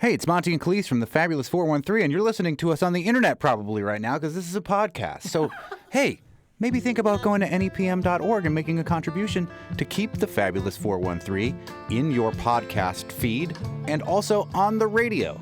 Hey, it's Monty and Khalees from the Fabulous 413, and you're listening to us on the internet probably right now because this is a podcast. So, hey, maybe think about going to NEPM.org and making a contribution to keep the Fabulous 413 in your podcast feed and also on the radio.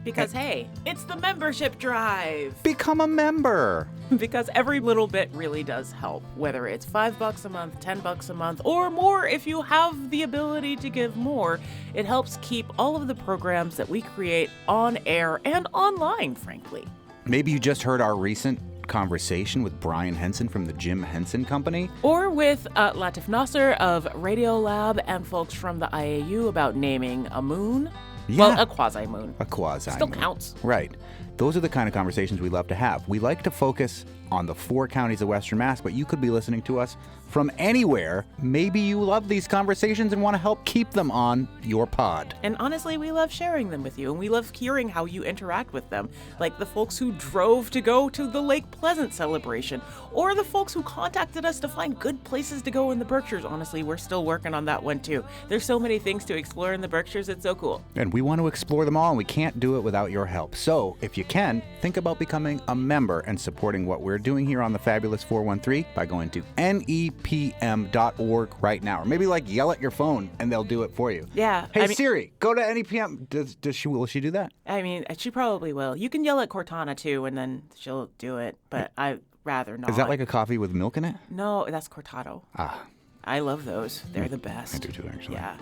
Because, hey, it's the membership drive. Become a member. Because every little bit really does help, whether it's $5 a month, $10 a month, or more if you have the ability to give more. It helps keep all of the programs that we create on air and online, frankly. Maybe you just heard our recent conversation with Brian Henson from the Jim Henson Company. Or with Latif Nasser of Radiolab and folks from the IAU about naming a moon. Yeah. Well, a quasi-moon. A quasi-moon. Still counts. Right. Those are the kind of conversations we love to have. We like to focus on the 4 counties of Western Mass, but you could be listening to us from anywhere. Maybe you love these conversations and want to help keep them on your pod. And honestly, we love sharing them with you, and we love hearing how you interact with them. Like the folks who drove to go to the Lake Pleasant celebration, or the folks who contacted us to find good places to go in the Berkshires. Honestly, we're still working on that one too. There's so many things to explore in the Berkshires, it's so cool. And we want to explore them all, and we can't do it without your help. So, if you can, think about becoming a member and supporting what we're doing here on the Fabulous 413 by going to NEPM.org right now. Or maybe yell at your phone and they'll do it for you. Yeah. Hey, Siri, go to NEPM. Will she do that? I mean, she probably will. You can yell at Cortana too, and then she'll do it, but I'd rather not. Is that like a coffee with milk in it? No, that's cortado. Ah. I love those. They're the best. I do too, actually. Yeah.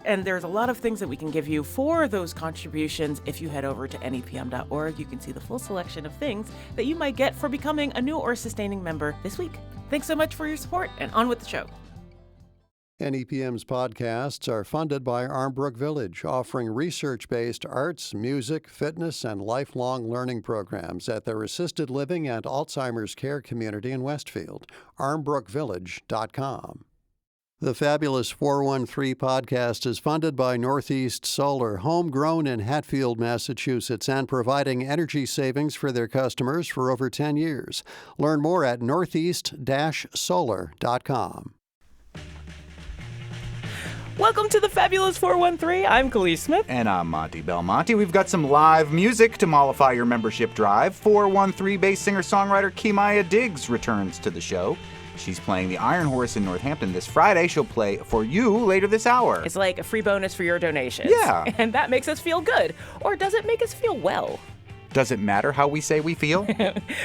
And there's a lot of things that we can give you for those contributions. If you head over to NEPM.org, you can see the full selection of things that you might get for becoming a new or sustaining member this week. Thanks so much for your support, and on with the show. NEPM's podcasts are funded by Armbrook Village, offering research-based arts, music, fitness, and lifelong learning programs at their assisted living and Alzheimer's care community in Westfield. ArmbrookVillage.com. The Fabulous 413 podcast is funded by Northeast Solar, homegrown in Hatfield, Massachusetts, and providing energy savings for their customers for over 10 years. Learn more at northeast-solar.com. Welcome to the Fabulous 413. I'm Khalees Smith. And I'm Monty Belmonte. We've got some live music to mollify your membership drive. 413 bass singer-songwriter Kimaya Diggs returns to the show. She's playing the Iron Horse in Northampton this Friday. She'll play for you later this hour. It's like a free bonus for your donations. Yeah. And that makes us feel good. Or does it make us feel well? Does it matter how we say we feel?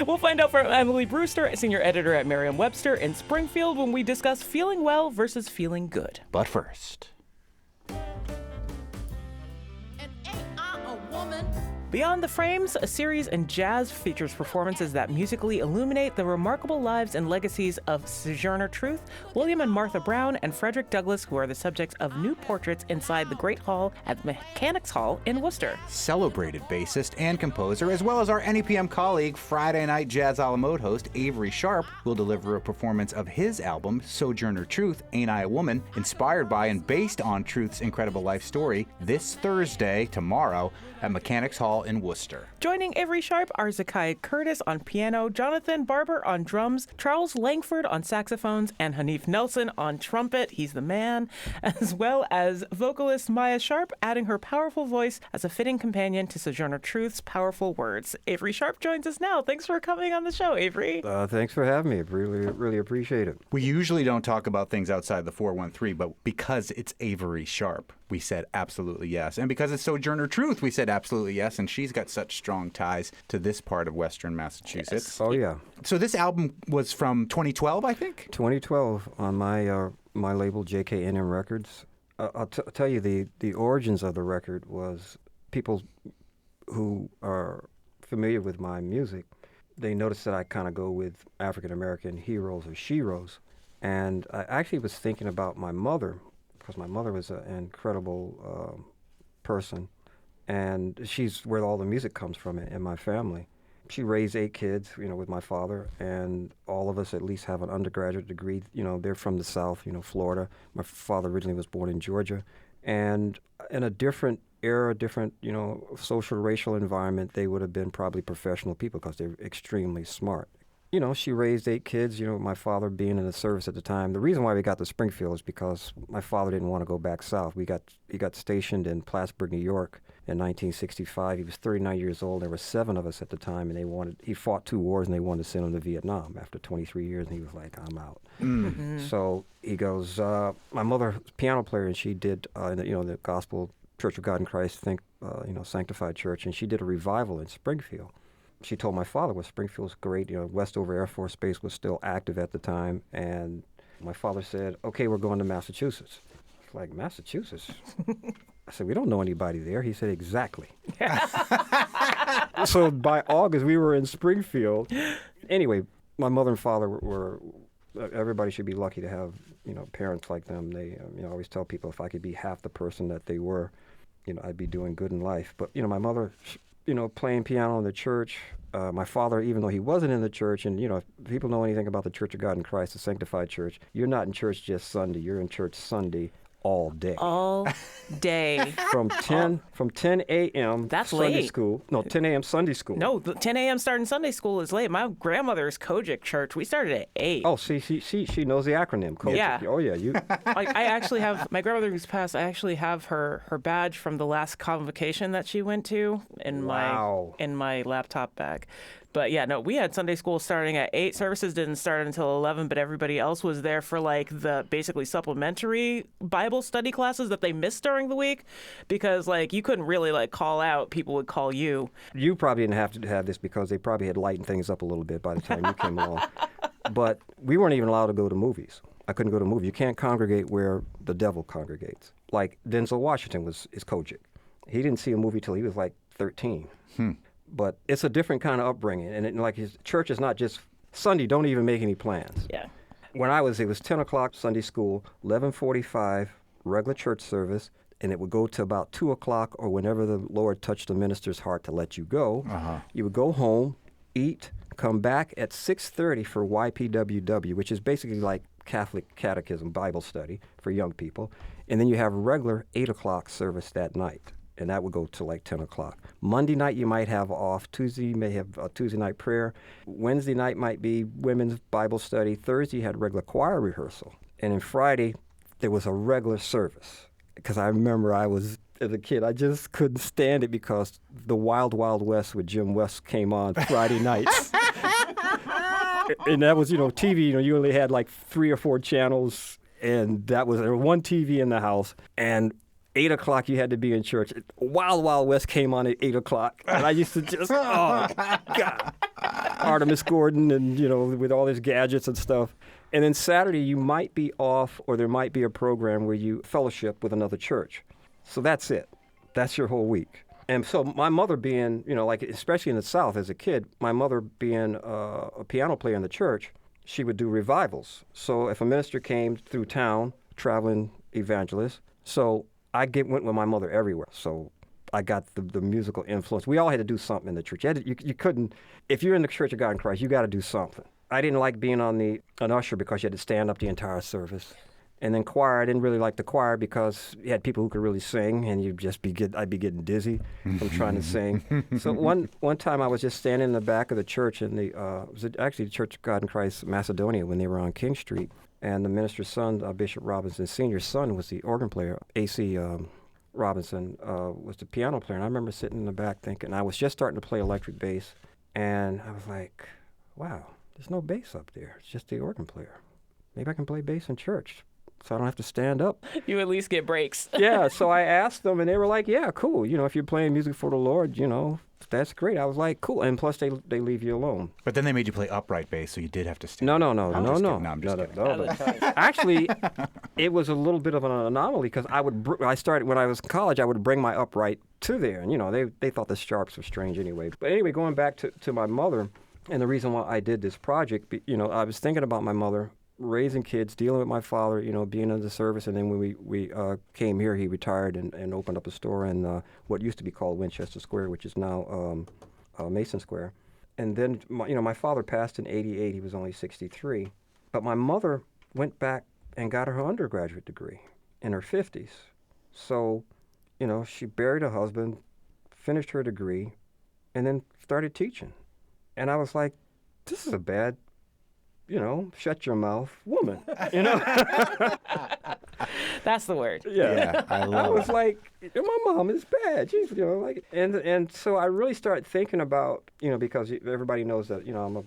We'll find out from Emily Brewster, senior editor at Merriam-Webster in Springfield, when we discuss feeling well versus feeling good. But first... Beyond the Frames, a series in jazz features performances that musically illuminate the remarkable lives and legacies of Sojourner Truth, William and Martha Brown, and Frederick Douglass, who are the subjects of new portraits inside the Great Hall at the Mechanics Hall in Worcester. Celebrated bassist and composer, as well as our NEPM colleague, Friday Night Jazz a la Mode host Avery Sharpe, will deliver a performance of his album, Sojourner Truth, Ain't I a Woman, inspired by and based on Truth's incredible life story, this Thursday, tomorrow, at Mechanics Hall in Worcester. Joining Avery Sharpe are Zakiah Curtis on piano, Jonathan Barber on drums, Charles Langford on saxophones, and Hanif Nelson on trumpet. He's the man. As well as vocalist Maya Sharpe, adding her powerful voice as a fitting companion to Sojourner Truth's powerful words. Avery Sharpe joins us now. Thanks for coming on the show, Avery. Thanks for having me. Really appreciate it. We usually don't talk about things outside the 413, but because it's Avery Sharpe, we said absolutely yes. And because it's Sojourner Truth, we said absolutely yes. And she's got such strong ties to this part of Western Massachusetts. Yes. Oh, yeah. So this album was from 2012, I think? 2012 on my label, JKNM Records. I'll tell you, the origins of the record was people who are familiar with my music. They noticed that I kind of go with African-American heroes or sheroes. And I actually was thinking about my mother, because my mother was an incredible person, and she's where all the music comes from in my family. She raised 8 kids, with my father, and all of us at least have an undergraduate degree. They're from the South, Florida. My father originally was born in Georgia. And in a different era, different, social, racial environment, they would have been probably professional people because they're extremely smart. She raised 8 kids, my father being in the service at the time. The reason why we got to Springfield is because my father didn't want to go back south. He got stationed in Plattsburgh, New York in 1965. He was 39 years old. There were 7 of us at the time, and he fought 2 wars, and they wanted to send him to Vietnam after 23 years, and he was like, I'm out. So he goes, my mother, piano player, and she did, the Gospel Church of God in Christ, Sanctified Church, and she did a revival in Springfield. She told my father, well, Springfield's great. Westover Air Force Base was still active at the time. And my father said, okay, we're going to Massachusetts. It's like, Massachusetts? I said, we don't know anybody there. He said, exactly. So by August, we were in Springfield. Anyway, my mother and father were everybody should be lucky to have, parents like them. They, I always tell people if I could be half the person that they were, I'd be doing good in life. But, my mother, playing piano in the church. My father, even though he wasn't in the church, and, if people know anything about the Church of God in Christ, the Sanctified Church, you're not in church just Sunday. You're in church Sunday all day. All day. From 10 a.m. That's Sunday late. school. No, 10 a.m. Sunday school. No, the 10 a.m. starting Sunday school is late. My grandmother's Kojic church, we started at 8. Oh, see, she knows the acronym. Kojic. Yeah. Oh, yeah. You. I actually have, my grandmother who's passed, I actually have her badge from the last convocation that she went to in my laptop bag. But yeah, no, we had Sunday school starting at 8. Services didn't start until 11, but everybody else was there for like the basically supplementary Bible study classes that they missed during the week because like you couldn't really like call out. People would call you. You probably didn't have to have this because they probably had lightened things up a little bit by the time you came along. But we weren't even allowed to go to movies. I couldn't go to a movie. You can't congregate where the devil congregates. Like Denzel Washington is Kojic. He didn't see a movie till he was like 13. But it's a different kind of upbringing. And like his church is not just Sunday, don't even make any plans. Yeah. When it was 10 o'clock Sunday school, 11:45 regular church service, and it would go to about 2 o'clock or whenever the Lord touched the minister's heart to let you go. You would go home, eat, come back at 6:30 for YPWW, which is basically like Catholic Catechism Bible study for young people. And then you have a regular 8 o'clock service that night. And that would go to like 10 o'clock. Monday night you might have off. Tuesday you may have a Tuesday night prayer. Wednesday night might be women's Bible study. Thursday you had regular choir rehearsal. And then Friday there was a regular service. Because I remember as a kid, I just couldn't stand it because the Wild Wild West with Jim West came on Friday nights. And that was, TV, you only had like 3 or 4 channels. And there was one TV in the house. And 8 o'clock, you had to be in church. Wild Wild West came on at 8 o'clock. And I used to just, oh, God. Artemis Gordon and, with all his gadgets and stuff. And then Saturday, you might be off or there might be a program where you fellowship with another church. So that's it. That's your whole week. And so my mother being, especially in the South as a kid, my mother being a piano player in the church, she would do revivals. So if a minister came through town, traveling evangelist, so I went with my mother everywhere, so I got the musical influence. We all had to do something in the church. You couldn't, if you're in the Church of God in Christ, you got to do something. I didn't like being an usher because you had to stand up the entire service. And then choir, I didn't really like the choir because you had people who could really sing, and I'd be getting dizzy from trying to sing. So one time I was just standing in the back of the church, and it was actually the Church of God in Christ, Macedonia, when they were on King Street. And the minister's son, Bishop Robinson Sr.'s son, was the organ player. A.C. Robinson was the piano player. And I remember sitting in the back thinking, I was just starting to play electric bass. And I was like, wow, there's no bass up there. It's just the organ player. Maybe I can play bass in church so I don't have to stand up. You at least get breaks. Yeah, so I asked them, and they were like, yeah, cool. If you're playing music for the Lord, that's great. I was like, cool. And plus, they leave you alone. But then they made you play upright bass, so you did have to stand. No. I'm just kidding. Actually, it was a little bit of an anomaly because I started when I was in college. I would bring my upright to there, and they thought the Sharps were strange anyway. But anyway, going back to my mother, and the reason why I did this project, I was thinking about my mother raising kids, dealing with my father, being in the service, and then when we came here, he retired and opened up a store in what used to be called Winchester Square, which is now Mason Square. And then, my father passed in '88. He was only 63. But my mother went back and got her undergraduate degree in her 50s. So, she buried her husband, finished her degree, and then started teaching. And I was like, this is a bad shut your mouth, woman. You know? That's the word. Yeah, I love I was it. like, my mom is bad. She's, and so I really started thinking about, because everybody knows that, I'm a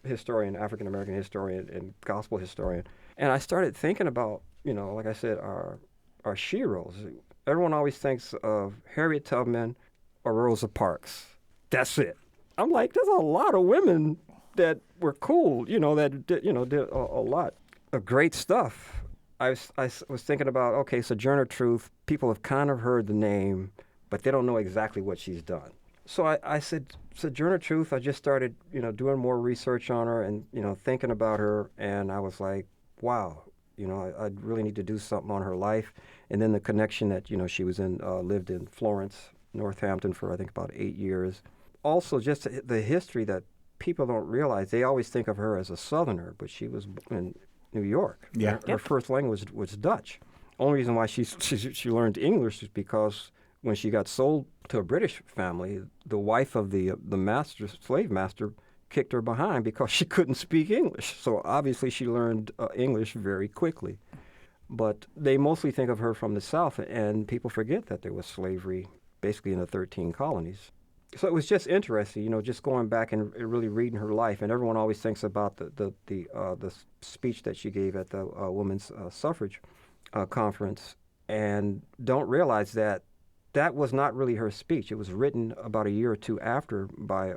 historian, African American historian, and gospel historian, and I started thinking about, like I said, our sheroes. Everyone always thinks of Harriet Tubman or Rosa Parks. That's it. I'm like, there's a lot of women that were cool, that did a lot of great stuff. I was thinking about, okay, Sojourner Truth, people have kind of heard the name, but they don't know exactly what she's done. So I said, Sojourner Truth, I just started, doing more research on her and, thinking about her, and I was like, wow, I really need to do something on her life. And then the connection that, she was lived in Florence, Northampton for, I think, about 8 years. Also, just the history that people don't realize. They always think of her as a Southerner, but she was in New York. Yeah. Her first language was Dutch. Only reason why she learned English is because when she got sold to a British family, the wife of the slave master kicked her behind because she couldn't speak English. So obviously she learned English very quickly. But they mostly think of her from the South, and people forget that there was slavery basically in the 13 colonies. So it was just interesting, just going back and really reading her life. And everyone always thinks about the speech that she gave at the women's suffrage conference, and don't realize that was not really her speech. It was written about a year or two after by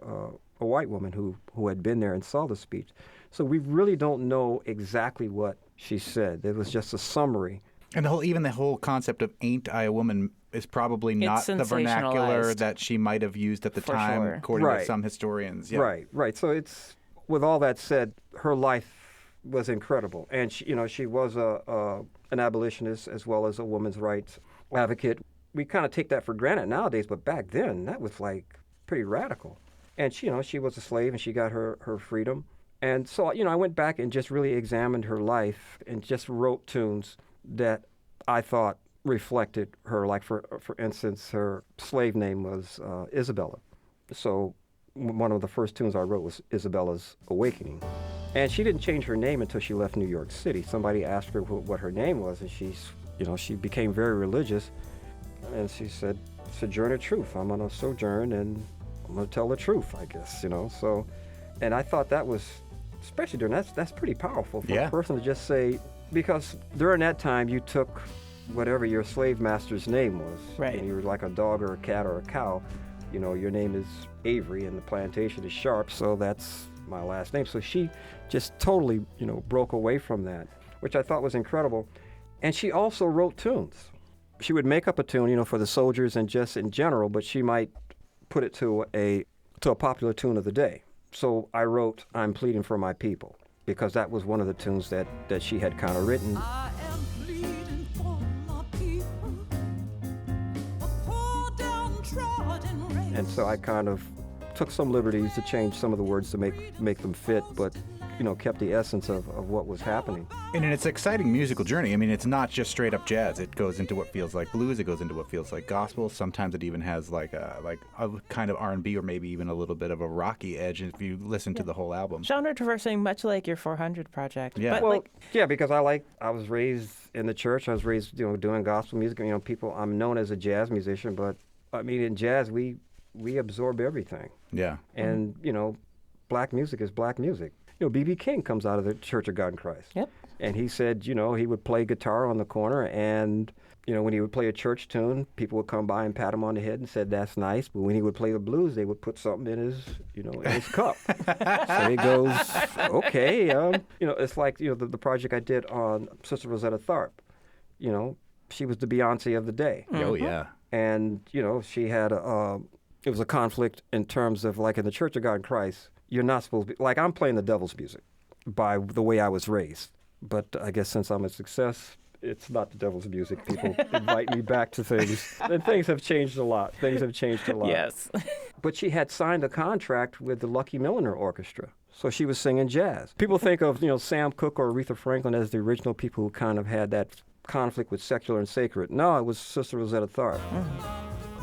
a white woman who had been there and saw the speech. So we really don't know exactly what she said. It was just a summary. And the whole concept of "ain't I a woman" is probably not the vernacular sensationalized. that she might have used at the For time, sure. according Right. to some historians. Yeah. Right. So with all that said, her life was incredible, and she was an abolitionist as well as a women's rights advocate. We kind of take that for granted nowadays, but back then that was like pretty radical. And she was a slave, and she got her freedom. And so I went back and just really examined her life and just wrote tunes that I thought reflected her. Like for instance, her slave name was Isabella. So one of the first tunes I wrote was Isabella's Awakening. And she didn't change her name until she left New York City. Somebody asked her what her name was, and she became very religious. And she said, Sojourner Truth. I'm going to sojourn, and I'm going to tell the truth, I guess, So, and I thought that was, especially during that's pretty powerful for a person to just say, because during that time you took whatever your slave master's name was. Right. And you were like a dog or a cat or a cow. Your name is Avery and the plantation is Sharpe, so that's my last name. So she just totally, broke away from that, which I thought was incredible. And she also wrote tunes. She would make up a tune, for the soldiers and just in general, but she might put it to a popular tune of the day. So I wrote I'm Pleading for My People, because that was one of the tunes that she had kind of written. I am pleading for my people, the poor downtrodden race. And so I kind of took some liberties to change some of the words to make them fit, but kept the essence of what was happening. And it's an exciting musical journey. I mean, it's not just straight up jazz. It goes into what feels like blues. It goes into what feels like gospel. Sometimes it even has like a kind of R&B or maybe even a little bit of a rocky edge if you listen to the whole album. Genre traversing, much like your 400 project. Yeah. But Well, yeah, because I was raised in the church. I was raised, doing gospel music. I'm known as a jazz musician, but I mean, in jazz, we absorb everything. Yeah. And, black music is black music. B.B. King comes out of the Church of God in Christ. Yep. And he said, he would play guitar on the corner, and, when he would play a church tune, people would come by and pat him on the head and said, that's nice. But when he would play the blues, they would put something in his, in his cup. So he goes, okay. It's like, the project I did on Sister Rosetta Tharpe. She was the Beyonce of the day. Oh, yeah. And, she had it was a conflict in terms of, like, in the Church of God in Christ, you're not supposed to be, like, I'm playing the devil's music by the way I was raised. But I guess since I'm a success, it's not the devil's music. People invite me back to things. And things have changed a lot. Yes. But she had signed a contract with the Lucky Milliner Orchestra. So she was singing jazz. People think of, Sam Cooke or Aretha Franklin as the original people who kind of had that conflict with secular and sacred. No, it was Sister Rosetta Tharpe.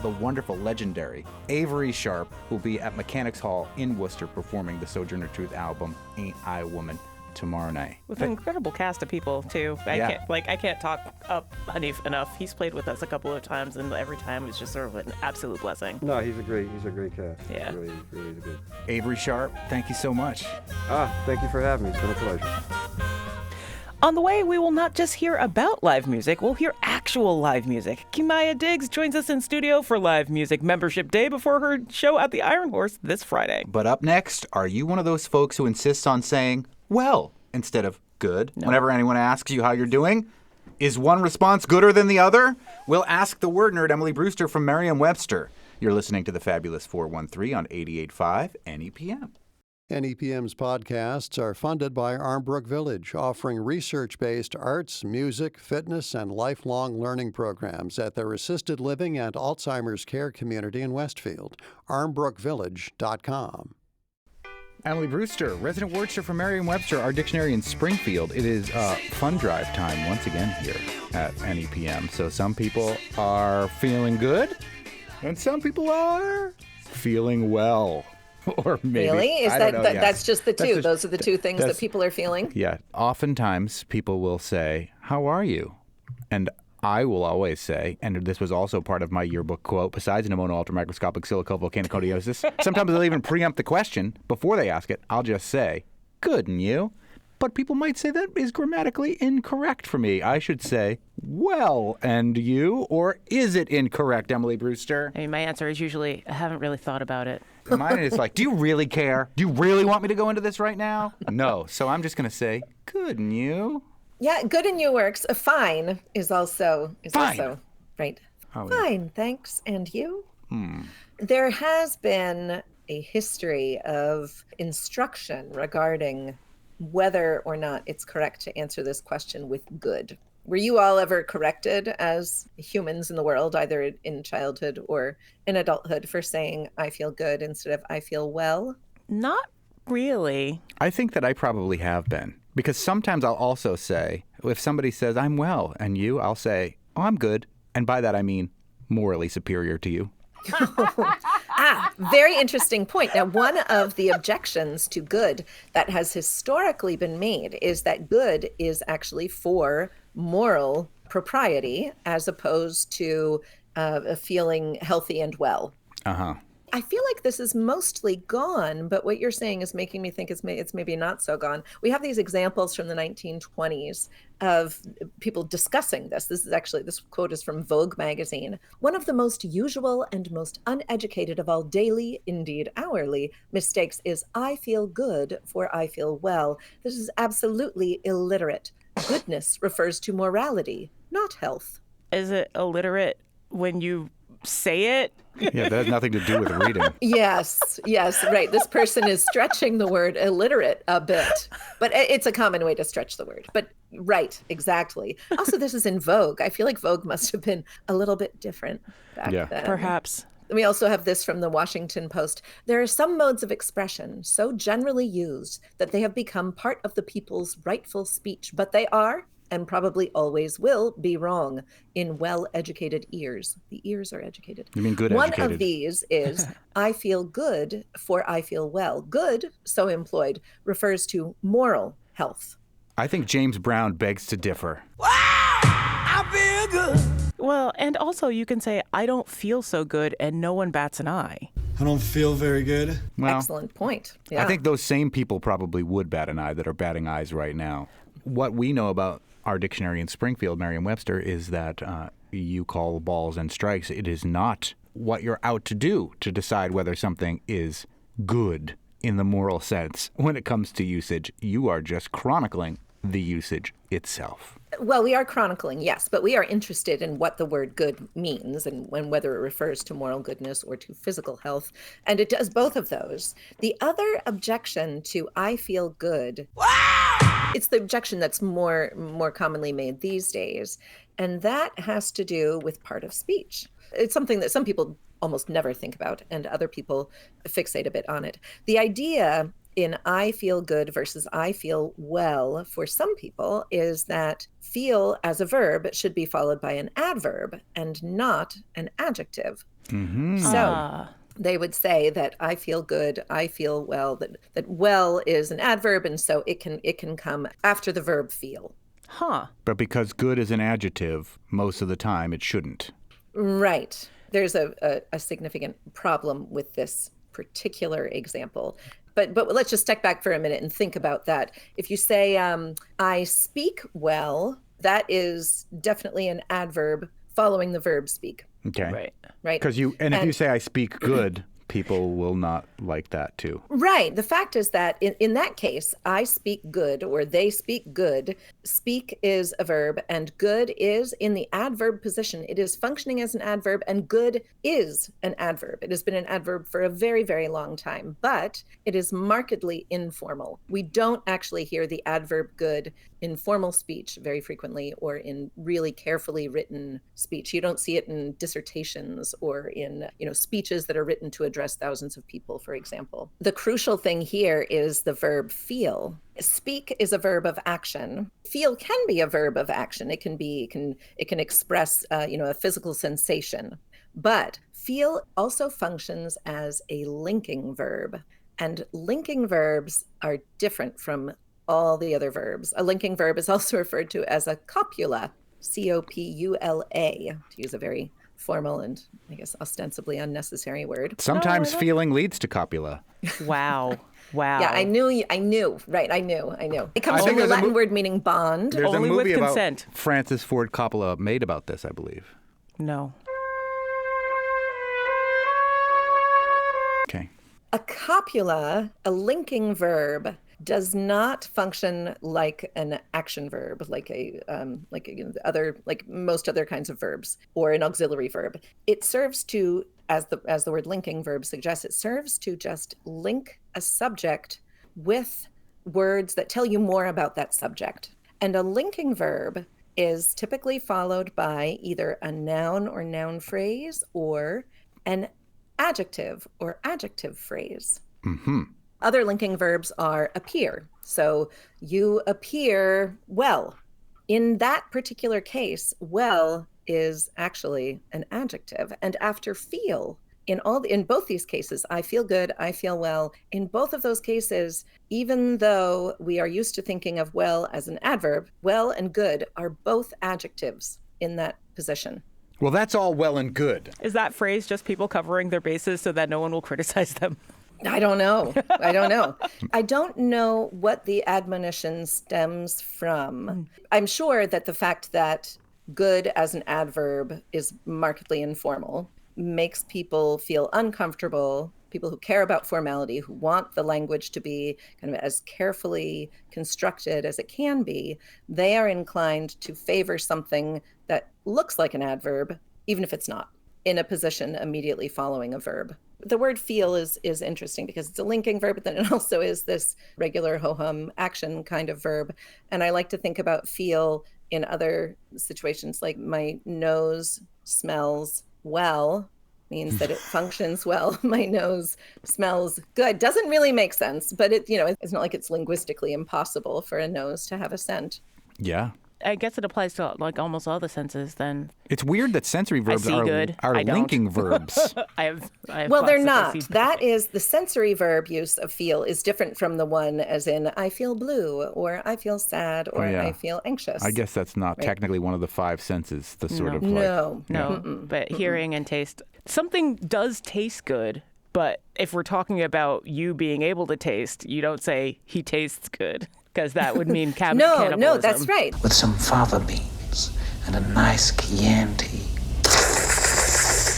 The wonderful, legendary Avery Sharpe will be at Mechanics Hall in Worcester performing the Sojourner Truth album, Ain't I a Woman, tomorrow night. With an incredible cast of people too. Yeah. I can't talk up Hanif enough. He's played with us a couple of times, and every time it's just sort of an absolute blessing. No, he's a great cast. Yeah. Really, really good. Avery Sharpe, thank you so much. Thank you for having me. It's been a pleasure. On the way, we will not just hear about live music, we'll hear actual live music. Kimaya Diggs joins us in studio for Live Music Membership Day before her show at the Iron Horse this Friday. But up next, are you one of those folks who insists on saying, well, instead of good, whenever anyone asks you how you're doing? Is one response gooder than the other? We'll ask the word nerd Emily Brewster from Merriam-Webster. You're listening to the Fabulous 413 on 88.5 NEPM. NEPM's podcasts are funded by Armbrook Village, offering research-based arts, music, fitness, and lifelong learning programs at their assisted living and Alzheimer's care community in Westfield. armbrookvillage.com. Emily Brewster, resident wordster from Merriam-Webster, our dictionary in Springfield. It is fund drive time once again here at NEPM. So some people are feeling good, and some people are feeling well. Or maybe. Really? Is I don't know, yes. That's just the two? Those are the two things that people are feeling? Yeah. Oftentimes people will say, how are you? And I will always say, and this was also part of my yearbook quote, besides pneumono ultramicroscopic silicovolcanoconiosis, sometimes they'll even preempt the question before they ask it. I'll just say, good, and you? But people might say that is grammatically incorrect for me. I should say, well, and you? Or is it incorrect, Emily Brewster? I mean, my answer is usually, I haven't really thought about it. Mine is like, do you really care? Do you really want me to go into this right now? No. So I'm just going to say, good, and you? Yeah, good and you works. Fine is also right. Oh, fine, thanks. And you? There has been a history of instruction regarding whether or not it's correct to answer this question with good. Were you all ever corrected as humans in the world, either in childhood or in adulthood, for saying, I feel good instead of I feel well? Not really. I think that I probably have been. Because sometimes I'll also say, if somebody says, I'm well, and you, I'll say, oh, I'm good. And by that I mean morally superior to you. Very interesting point. Now, one of the objections to good that has historically been made is that good is actually for moral propriety as opposed to feeling healthy and well. Uh-huh. I feel like this is mostly gone, but what you're saying is making me think it's maybe not so gone. We have these examples from the 1920s of people discussing this. This quote is from Vogue magazine. One of the most usual and most uneducated of all daily, indeed hourly, mistakes is I feel good for I feel well. This is absolutely illiterate. Goodness refers to morality, not health. Is it illiterate when you say it? Yeah, that has nothing to do with reading. Yes, right. This person is stretching the word illiterate a bit, but it's a common way to stretch the word. But right, exactly. Also, this is in Vogue. I feel like Vogue must have been a little bit different back then. Perhaps. We also have this from the Washington Post. There are some modes of expression so generally used that they have become part of the people's rightful speech, but they are, and probably always will, be wrong in well-educated ears. The ears are educated. You mean good One educated? of these is, I feel good for I feel well. Good, so employed, refers to moral health. I think James Brown begs to differ. I feel good. Well, and also you can say, I don't feel so good, and no one bats an eye. I don't feel very good. Well, Excellent point. Yeah. I think those same people probably would bat an eye that are batting eyes right now. What we know about our dictionary in Springfield, Merriam-Webster, is that you call balls and strikes. It is not what you're out to do to decide whether something is good in the moral sense. When it comes to usage, you are just chronicling the usage itself. Well, we are chronicling, yes, but we are interested in what the word good means and whether it refers to moral goodness or to physical health. And it does both of those. The other objection to I feel good, it's the objection that's more commonly made these days. And that has to do with part of speech. It's something that some people almost never think about, and other people fixate a bit on it. The idea in I feel good versus I feel well for some people is that feel as a verb should be followed by an adverb and not an adjective. Mm-hmm. So they would say that I feel good, I feel well, that well is an adverb, and so it can come after the verb feel. Huh. But because good is an adjective, most of the time it shouldn't. Right. There's a significant problem with this particular example. But let's just step back for a minute and think about that. If you say, I speak well, that is definitely an adverb following the verb speak. Okay. Right. Because if you say I speak good, people will not like that too. Right. The fact is that in that case, I speak good or they speak good. Speak is a verb and good is in the adverb position. It is functioning as an adverb and good is an adverb. It has been an adverb for a very, very long time, but it is markedly informal. We don't actually hear the adverb good in formal speech very frequently or in really carefully written speech. You don't see it in dissertations or in, speeches that are written to address thousands of people, for example. The crucial thing here is the verb feel. Speak is a verb of action. Feel can be a verb of action. It can express, a physical sensation. But feel also functions as a linking verb. And linking verbs are different from all the other verbs. A linking verb is also referred to as a copula, copula, to use a very formal and, I guess, ostensibly unnecessary word. Sometimes feeling leads to copula. Wow. Yeah, I knew. Right, I knew. It comes from the Latin word meaning bond. There's Only a movie with about consent. Francis Ford Coppola made about this, I believe. No. Okay. A copula, a linking verb, does not function like an action verb, like most other kinds of verbs, or an auxiliary verb. It serves to, as the word linking verb suggests, it serves to just link a subject with words that tell you more about that subject. And a linking verb is typically followed by either a noun or noun phrase or an adjective or adjective phrase. Mm-hmm. Other linking verbs are appear. So you appear well. In that particular case, well is actually an adjective. And after feel, in both these cases, I feel good, I feel well. In both of those cases, even though we are used to thinking of well as an adverb, well and good are both adjectives in that position. Well, that's all well and good. Is that phrase just people covering their bases so that no one will criticize them? I don't know. I don't know what the admonition stems from. I'm sure that the fact that good as an adverb is markedly informal makes people feel uncomfortable. People who care about formality, who want the language to be kind of as carefully constructed as it can be, they are inclined to favor something that looks like an adverb, even if it's not, in a position immediately following a verb. The word feel is interesting because it's a linking verb, but then it also is this regular ho-hum action kind of verb. And I like to think about feel in other situations, like my nose smells well means that it functions well. My nose smells good. Doesn't really make sense, but it's not like it's linguistically impossible for a nose to have a scent. Yeah. I guess it applies to like almost all the senses then. It's weird that sensory verbs are I linking verbs. I have well, they're thoughts not. That is the sensory verb use of feel is different from the one as in I feel blue or I feel sad or I feel anxious. I guess that's not technically one of the five senses. The sort of no. But hearing and taste. Something does taste good, but if we're talking about you being able to taste, you don't say he tastes good. Because that would mean cannibalism. No, that's right. With some fava beans and a nice Chianti.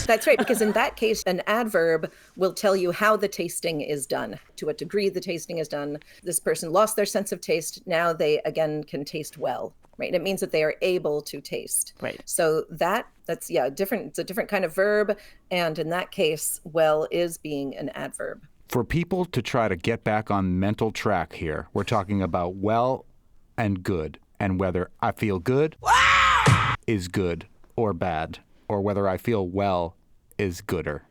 That's right, because in that case, an adverb will tell you how the tasting is done, to what degree the tasting is done. This person lost their sense of taste. Now they, again, can taste well, right? And it means that they are able to taste. Right. So that's different. It's a different kind of verb. And in that case, well is being an adverb. For people to try to get back on mental track here, we're talking about well and good, and whether I feel good is good or bad, or whether I feel well is gooder.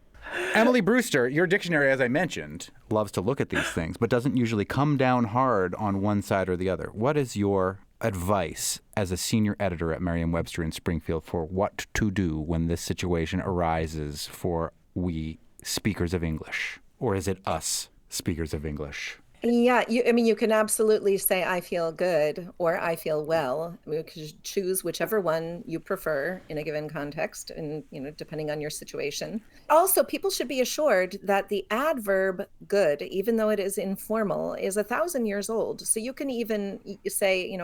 Emily Brewster, your dictionary, as I mentioned, loves to look at these things, but doesn't usually come down hard on one side or the other. What is your advice as a senior editor at Merriam-Webster in Springfield for what to do when this situation arises for we speakers of English? Or is it us speakers of English? Yeah, you can absolutely say I feel good or I feel well. You can choose whichever one you prefer in a given context and, depending on your situation. Also, people should be assured that the adverb good, even though it is informal, is 1,000 years old. So you can even say,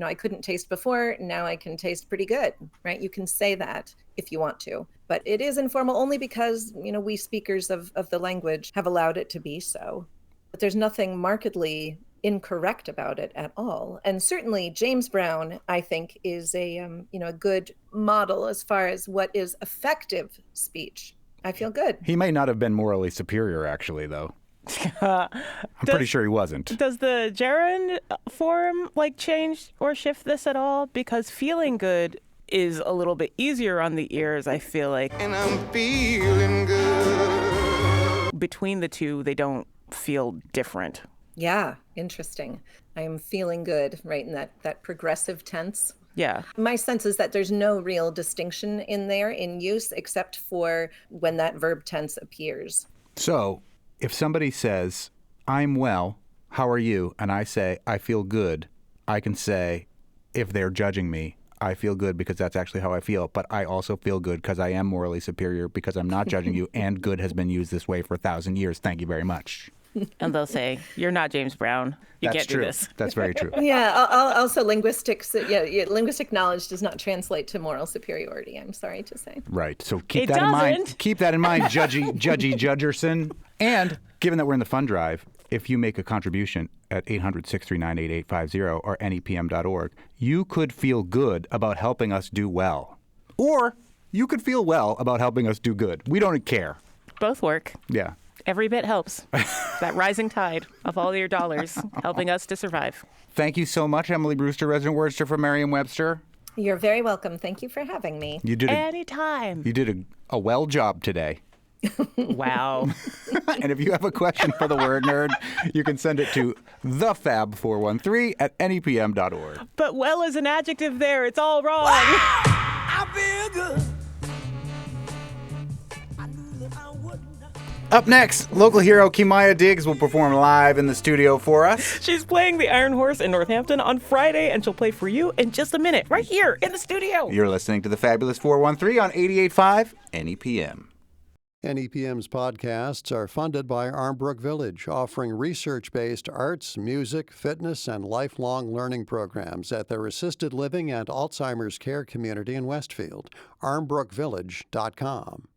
I couldn't taste before, now I can taste pretty good, right? You can say that if you want to. But it is informal only because, we speakers of the language have allowed it to be so. But there's nothing markedly incorrect about it at all. And certainly James Brown, I think, is a good model as far as what is effective speech. I feel good. He may not have been morally superior, actually, though. I'm pretty sure he wasn't. Does the gerund form change or shift this at all? Because feeling good is a little bit easier on the ears, I feel like. And I'm feeling good. Between the two, they don't feel different. Yeah, interesting. I am feeling good, right, in that progressive tense. Yeah. My sense is that there's no real distinction in there in use except for when that verb tense appears. So if somebody says, I'm well, how are you? And I say, I feel good. I can say, if they're judging me, I feel good because that's actually how I feel. But I also feel good because I am morally superior because I'm not judging you. And good has been used this way for 1,000 years. Thank you very much. And they'll say, you're not James Brown. You can't do this. That's very true. Yeah. Also, linguistic knowledge does not translate to moral superiority, I'm sorry to say. Right. So keep that in mind. Keep that in mind, Judgy Judgerson. And given that we're in the fund drive, if you make a contribution at 800-639-8850 or NEPM.org, you could feel good about helping us do well. Or you could feel well about helping us do good. We don't care. Both work. Yeah. Every bit helps. That rising tide of all your dollars helping us to survive. Thank you so much, Emily Brewster, resident wordster for Merriam-Webster. You're very welcome. Thank you for having me. You did anytime. You did a well job today. Wow. And if you have a question for the word nerd, you can send it to thefab413 at nepm.org. But well is an adjective there. It's all wrong. I feel good. Up next, local hero Kimaya Diggs will perform live in the studio for us. She's playing the Iron Horse in Northampton on Friday, and she'll play for you in just a minute, right here in the studio. You're listening to the Fabulous 413 on 88.5 NEPM. NEPM's podcasts are funded by Armbrook Village, offering research-based arts, music, fitness, and lifelong learning programs at their assisted living and Alzheimer's care community in Westfield. armbrookvillage.com.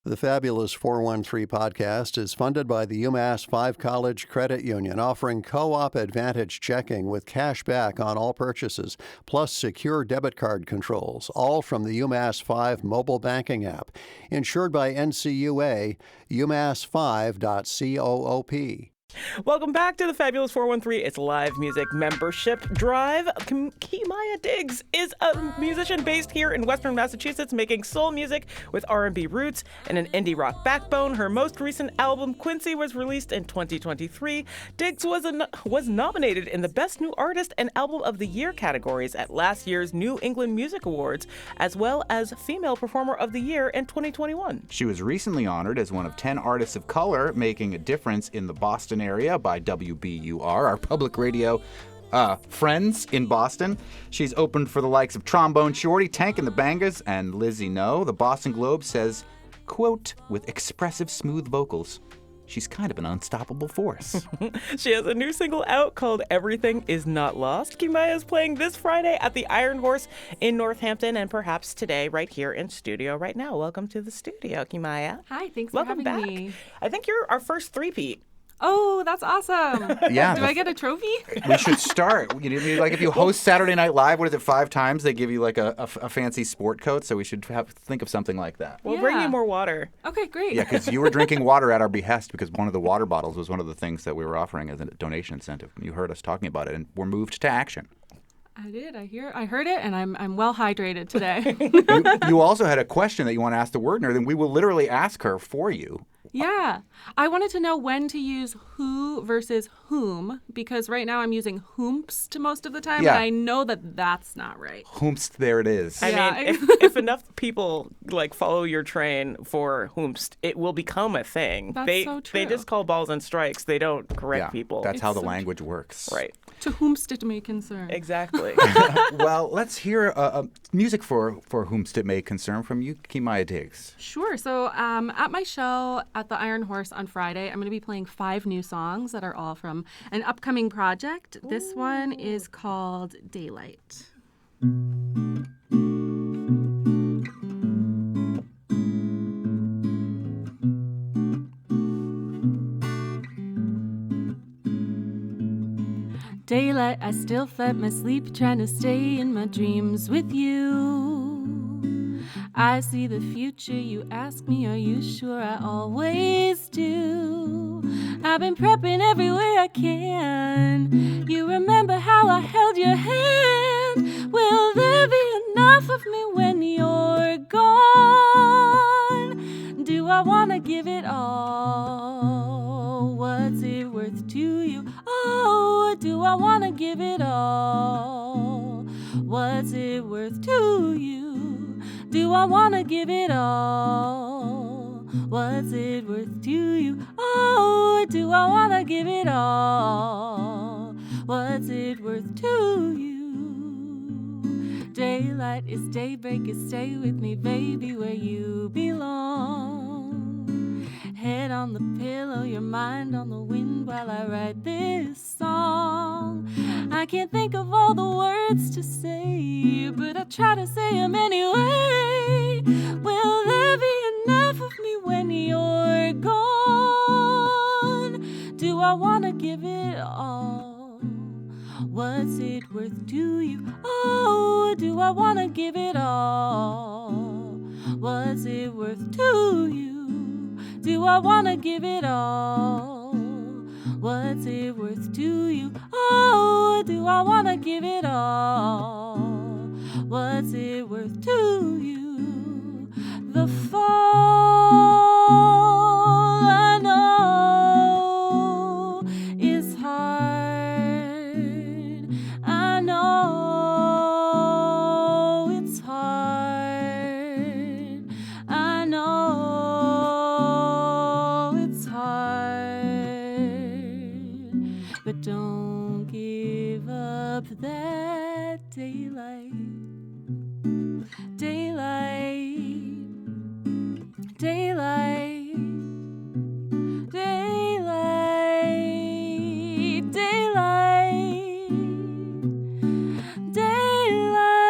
The Fabulous 413 podcast is funded by the UMass 5 College Credit Union, offering co-op advantage checking with cash back on all purchases, plus secure debit card controls, all from the UMass 5 mobile banking app. Insured by NCUA, umass5.coop. Welcome back to the Fabulous 413. It's live music membership drive. Kimaya Diggs is a musician based here in Western Massachusetts, making soul music with R&B roots and an indie rock backbone. Her most recent album, Quincy, was released in 2023. Diggs was nominated in the Best New Artist and Album of the Year categories at last year's New England Music Awards, as well as Female Performer of the Year in 2021. She was recently honored as one of 10 artists of color making a difference in the Boston area by WBUR, our public radio friends in Boston. She's opened for the likes of Trombone Shorty, Tank and the Bangas, and Lizzie No. The Boston Globe says, quote, with expressive, smooth vocals, she's kind of an unstoppable force. She has a new single out called Everything Is Not Lost. Kimaya is playing this Friday at the Iron Horse in Northampton, and perhaps today right here in studio right now. Welcome to the studio, Kimaya. Hi, thanks Welcome for having back. me. I think you're our first three-peat. Oh, that's awesome. Yeah. Do I get a trophy? We should start. Like if you host Saturday Night Live, what is it, 5 times? They give you like a fancy sport coat, so we should think of something like that. We'll bring you more water. Okay, great. Yeah, because you were drinking water at our behest because one of the water bottles was one of the things that we were offering as a donation incentive. You heard us talking about it, and we're moved to action. I did. I heard it, and I'm well hydrated today. You also had a question that you want to ask the word nerd, and we will literally ask her for you. Yeah. I wanted to know when to use who versus whom, because right now I'm using whomst most of the time, Yeah. and I know that that's not right. Whomst, there it is. I Yeah. mean, if enough people like follow your train for whomst, it will become a thing. That's they so they true. just call balls and strikes. They don't correct Yeah, people. that's how the so language works. Right. To whomst it may concern. Exactly. Well, let's hear music for whomst it may concern from you, Kimaya Diggs. Sure. So at my show at the Iron Horse on Friday, I'm going to be playing 5 new songs that are all from an upcoming project. This one is called Daylight. Daylight, I still fight my sleep, trying to stay in my dreams with you. I see the future, you ask me, are you sure? I always do. I've been prepping every way I can. You remember how I held your hand? Will there be enough of me when you're gone? Do I wanna give it all? What's it worth to you? Oh, do I wanna give it all? What's it worth to you? Do I wanna give it all? What's it worth to you? Oh, do I wanna give it all? What's it worth to you? Daylight is daybreak, is stay with me, baby, where you belong. Head on the pillow, your mind on the wind while I write this song. I can't think of all the words to say, but I try to say them anyway. Will there be enough of me when you're gone? Do I wanna give it all? What's it worth to you? Oh, do I wanna give it all? What's it worth to you? Do I wanna give it all? What's it worth to you? Oh, do I wanna give it all? What's it worth to you? The fall, I know, is hard. I know it's hard. I know it's hard. But don't give up that daylight. Daylight. Daylight. Daylight. Daylight.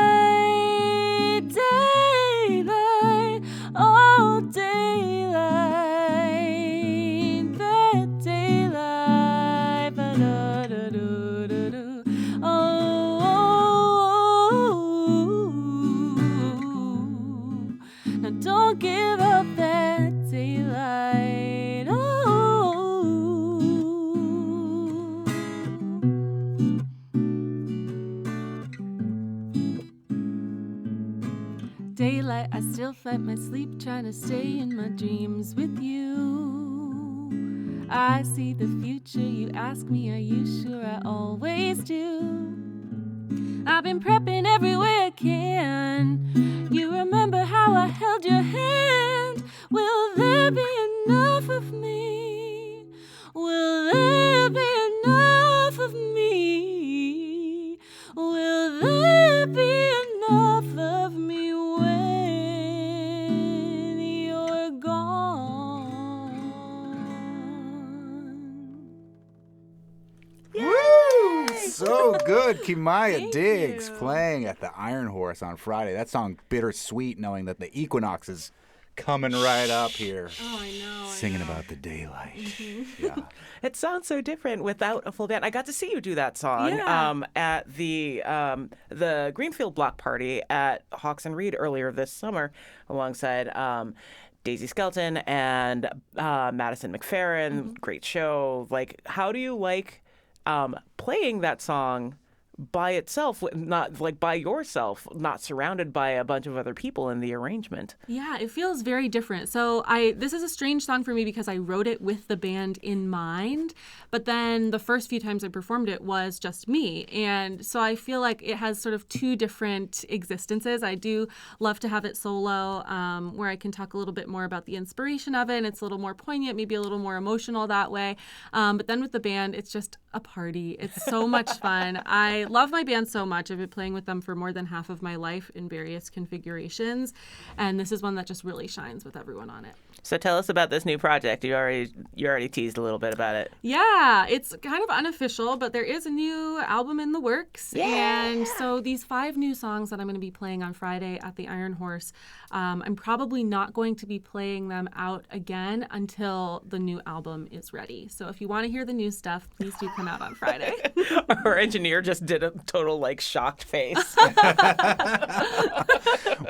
Daylight. Daylight. Oh, daylight. That daylight. Ba-da-da-do-da-do. Oh. Now don't give up that daylight. Oh. Daylight, I still fight my sleep, trying to stay in my dreams with you. I see the future, you ask me, are you sure? I always do. I've been prepping every way I can. You remember how I held your hand? Will there be enough of me? Will there be enough of me? Will there be enough of me when you're gone? Woo! So good, Kimaya Thank Diggs you. playing at the Iron Horse on Friday. That song bittersweet, knowing that the equinox is coming right up here. Oh, I know. Singing about the daylight. Yeah. It sounds so different without a full band. I got to see you do that song Yeah. at the Greenfield Block Party at Hawks and Reed earlier this summer, alongside Daisy Skelton and Madison McFerrin. Great show. Like, how do you like playing that song by itself, not like by yourself, not surrounded by a bunch of other people in the arrangement. Yeah, it feels very different. So this is a strange song for me because I wrote it with the band in mind, but then the first few times I performed it was just me. And so I feel like it has sort of two different existences. I do love to have it solo, where I can talk a little bit more about the inspiration of it, and it's a little more poignant, maybe a little more emotional that way. But then with the band, it's just a party. It's so much fun. I love my band so much. I've been playing with them for more than half of my life in various configurations, and this is one that just really shines with everyone on it. So tell us about this new project. You already teased a little bit about it. Yeah, it's kind of unofficial, but there is a new album in the works. Yeah. And so these 5 new songs that I'm going to be playing on Friday at the Iron Horse, I'm probably not going to be playing them out again until the new album is ready. So if you want to hear the new stuff, please do come out on Friday. Our engineer just did a total shocked face.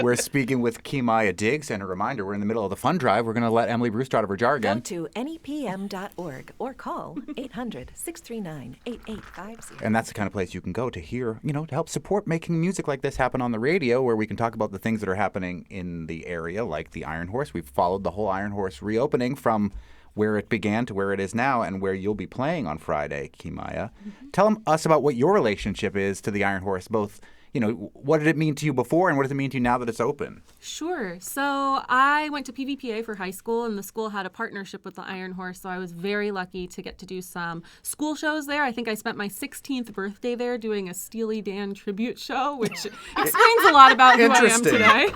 We're speaking with Kimaya Diggs, and a reminder, we're in the middle of the fund drive. We're going to let Emily Bruce out of her jar again. Go to NEPM.org or call 800-639-8850. And that's the kind of place you can go to hear, to help support making music like this happen on the radio, where we can talk about the things that are happening in the area, like the Iron Horse. We've followed the whole Iron Horse reopening from where it began to where it is now, and where you'll be playing on Friday, Kimaya. Mm-hmm. Tell us about what your relationship is to the Iron Horse, both what did it mean to you before, and what does it mean to you now that it's open? Sure. So I went to PVPA for high school, and the school had a partnership with the Iron Horse, so I was very lucky to get to do some school shows there. I think I spent my 16th birthday there doing a Steely Dan tribute show, which explains a lot about who I am today.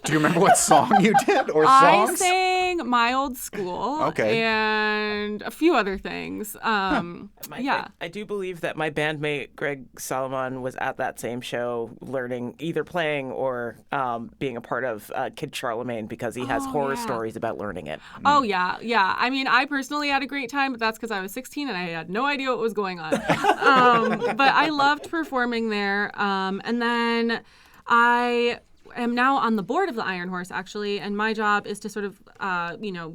Do you remember what song you did, or songs? I sang My Old School, okay, and a few other things. Yeah. I do believe that my bandmate Greg Solomon was at that same show, learning, either playing or being a part of Kid Charlemagne, because he has horror stories about learning it. Oh, yeah. I mean, I personally had a great time, but that's because I was 16 and I had no idea what was going on. But I loved performing there. And then I am now on the board of the Iron Horse, actually, and my job is to sort of,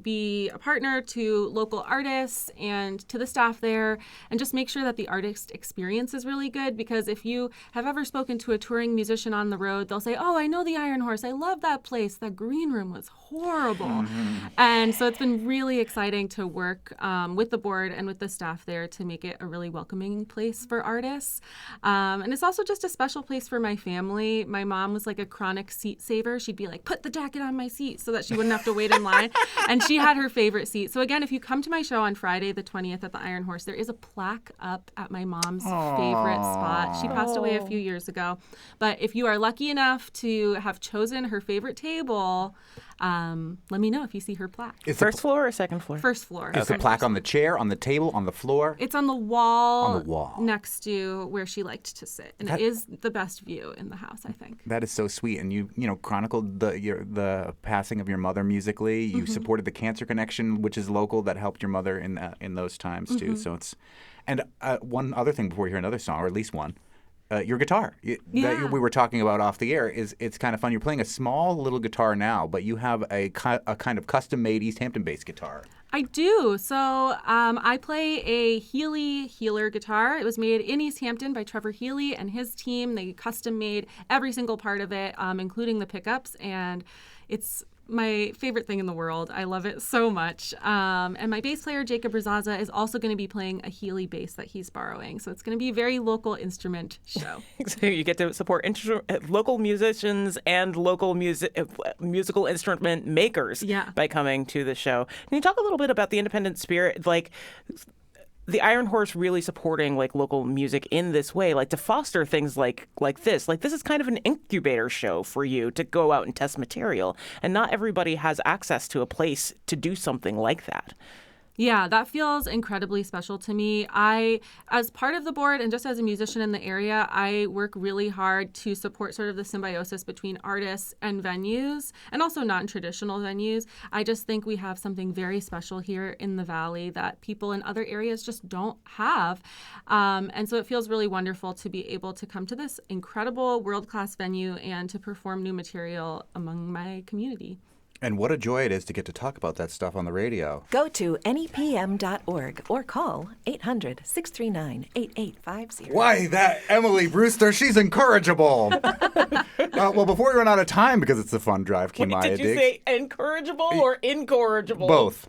be a partner to local artists and to the staff there, and just make sure that the artist experience is really good. Because if you have ever spoken to a touring musician on the road, they'll say, "Oh, I know the Iron Horse. I love that place. That green room was horrible." Mm-hmm. And so it's been really exciting to work with the board and with the staff there to make it a really welcoming place for artists. And it's also just a special place for my family. My mom was like a chronic seat saver. She'd be like, "Put the jacket on my seat," so that she wouldn't have to wait in line. And she had her favorite seat. So again, if you come to my show on Friday, the 20th at the Iron Horse, there is a plaque up at my mom's favorite spot. She passed away a few years ago. But if you are lucky enough to have chosen her favorite table, let me know if you see her plaque. Is first floor or second floor? First floor. Is the plaque on the chair, on the table, on the floor? It's on the wall. On the wall. Next to where she liked to sit. And it is the best view in the house, I think. That is so sweet. And you chronicled the passing of your mother musically. You Mm-hmm. supported the Cancer Connection, which is local, that helped your mother in those times too. Mm-hmm. So it's, and one other thing before you hear another song, or at least one. Your guitar that we were talking about off the air it's kind of fun. You're playing a small little guitar now, but you have a kind of custom-made East Hampton-based guitar. I do. So I play a Healy Healer guitar. It was made in East Hampton by Trevor Healy and his team. They custom made every single part of it, including the pickups, and it's my favorite thing in the world. I love it so much. And my bass player, Jacob Razaza, is also going to be playing a Healy bass that he's borrowing. So it's going to be a very local instrument show. So you get to support local musicians and local musical instrument makers by coming to the show. Can you talk a little bit about the independent spirit? The Iron Horse really supporting local music in this way, to foster things like this. This is kind of an incubator show for you to go out and test material, and not everybody has access to a place to do something like that. Yeah, that feels incredibly special to me. I, as part of the board and just as a musician in the area, I work really hard to support sort of the symbiosis between artists and venues, and also non-traditional venues. I just think we have something very special here in the Valley that people in other areas just don't have. And so it feels really wonderful to be able to come to this incredible world-class venue and to perform new material among my community. And what a joy it is to get to talk about that stuff on the radio. Go to NEPM.org or call 800-639-8850. Why, that Emily Brewster, she's incorrigible. Well, before we run out of time, because it's the fund drive, Kimaya Diggs. Did you say incorrigible or incorrigible? Both.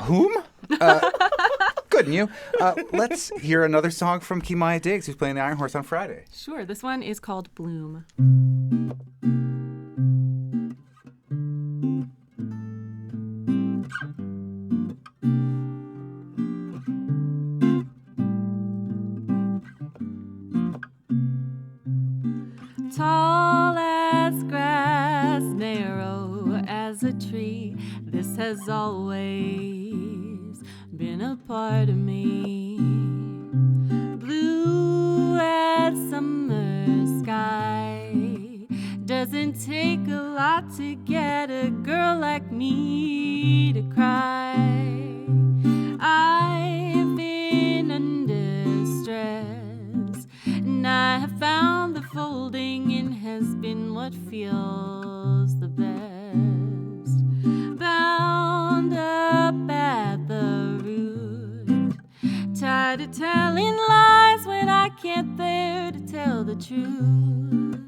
Whom? Good, and you. Let's hear another song from Kimaya Diggs, who's playing the Iron Horse on Friday. Sure. This one is called Bloom. Tall as grass, narrow as a tree, this has always been a part of me. Blue as summer sky, doesn't take a lot to get a girl like me to cry. I've been under stress, and I have found the folding in has been what feels the best. Bound up at the root, tired of telling lies when I can't bear to tell the truth.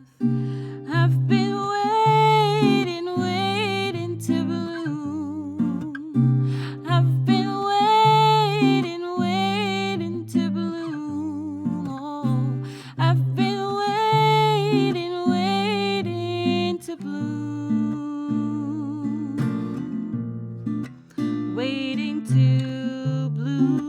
I've been waiting to bloom. I've been waiting to bloom. Oh, I've been waiting to bloom. Waiting to bloom.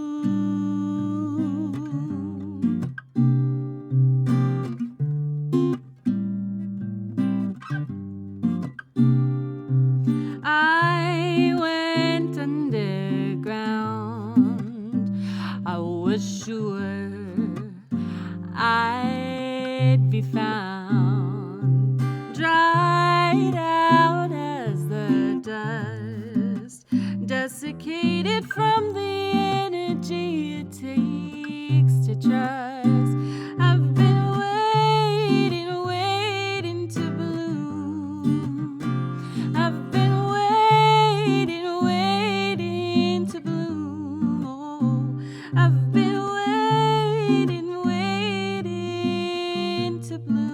I went underground. I was sure I'd be found, dried out as the dust, desiccated from the energy it takes to trust. I've been waiting to bloom. I've been waiting to bloom. Oh, I've been waiting to bloom.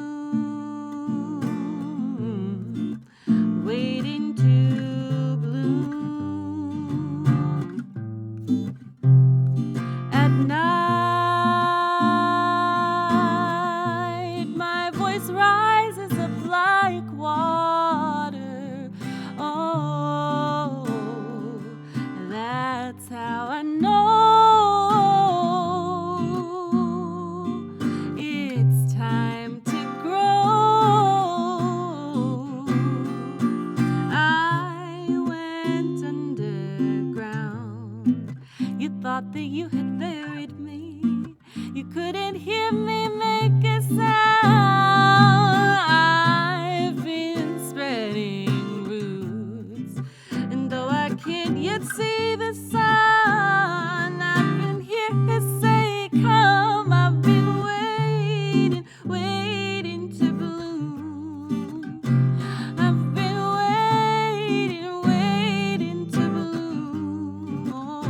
Waiting to bloom. At night, my voice rises up like water. Oh, that's how I know it's time to grow. I went underground. You thought that you had buried me. You couldn't hear me make a sound. I've been spreading roots, and though I can't yet see the sun, I've been here to say, come. I've been waiting to bloom. I've been waiting to bloom. Oh,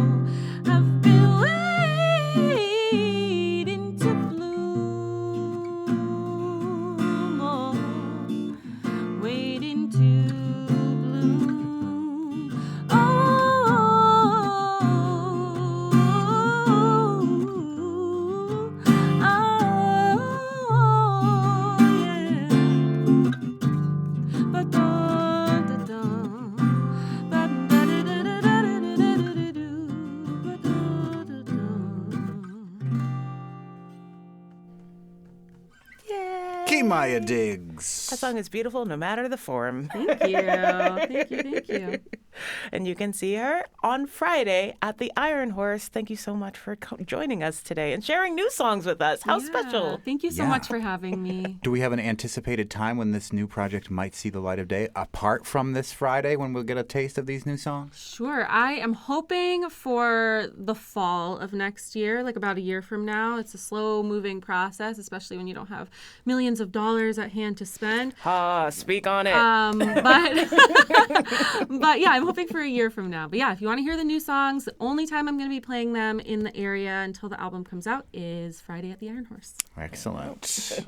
I've been waiting to bloom. Oh, waiting to bloom. Oh, yeah. Ba-dum-da-dum. Yay. Kimaya Diggs. That song is beautiful no matter the form. Thank you. Thank you. And you can see her on Friday at the Iron Horse. Thank you so much for joining us today and sharing new songs with us. How special. Thank you so much for having me. Do we have an anticipated time when this new project might see the light of day, apart from this Friday when we'll get a taste of these new songs? Sure. I am hoping for the fall of next year, like about a year from now. It's a slow-moving process, especially when you don't have millions of dollars at hand to spend. Speak on it. But yeah, I'm hoping for a year from now. But yeah, if you want to hear the new songs, the only time I'm going to be playing them in the area until the album comes out is Friday at the Iron Horse. Excellent.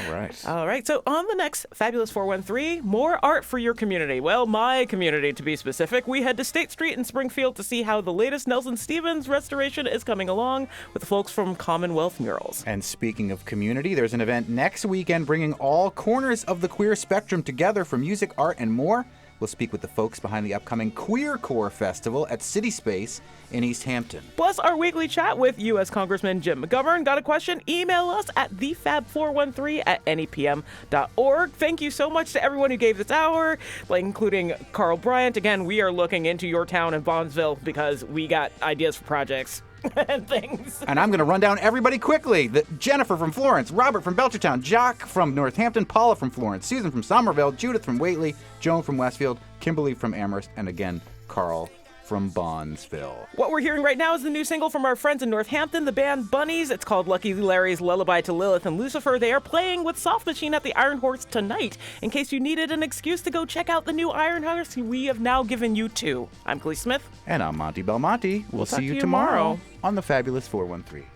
All right. All right. So on the next Fabulous 413, more art for your community. Well, my community, to be specific. We head to State Street in Springfield to see how the latest Nelson Stevens restoration is coming along with the folks from Commonwealth Murals. And speaking of community, there's an event next weekend bringing all corners of the queer spectrum together for music, art, and more. We'll speak with the folks behind the upcoming Queer Core Festival at City Space in East Hampton. Plus, our weekly chat with U.S. Congressman Jim McGovern. Got a question? Email us at thefab413@nepm.org. Thank you so much to everyone who gave this hour, including Carl Bryant. Again, we are looking into your town in Bondsville because we got ideas for projects. And things. And I'm going to run down everybody quickly. Jennifer from Florence, Robert from Belchertown, Jock from Northampton, Paula from Florence, Susan from Somerville, Judith from Whately, Joan from Westfield, Kimberly from Amherst, and again, Carl from Bondsville. What we're hearing right now is the new single from our friends in Northampton, the band Bunnies. It's called Lucky Larry's Lullaby to Lilith and Lucifer. They are playing with Soft Machine at the Iron Horse tonight. In case you needed an excuse to go check out the new Iron Horse, we have now given you two. I'm Clee Smith. And I'm Monty Belmonte. We'll see you tomorrow on the Fabulous 413.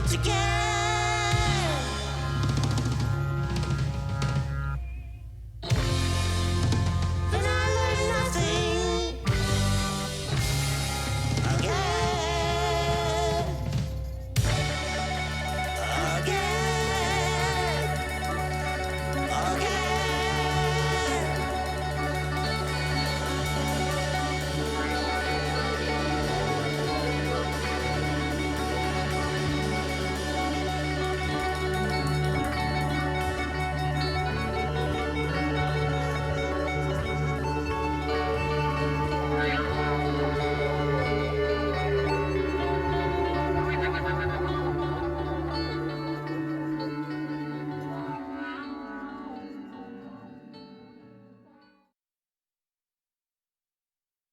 Together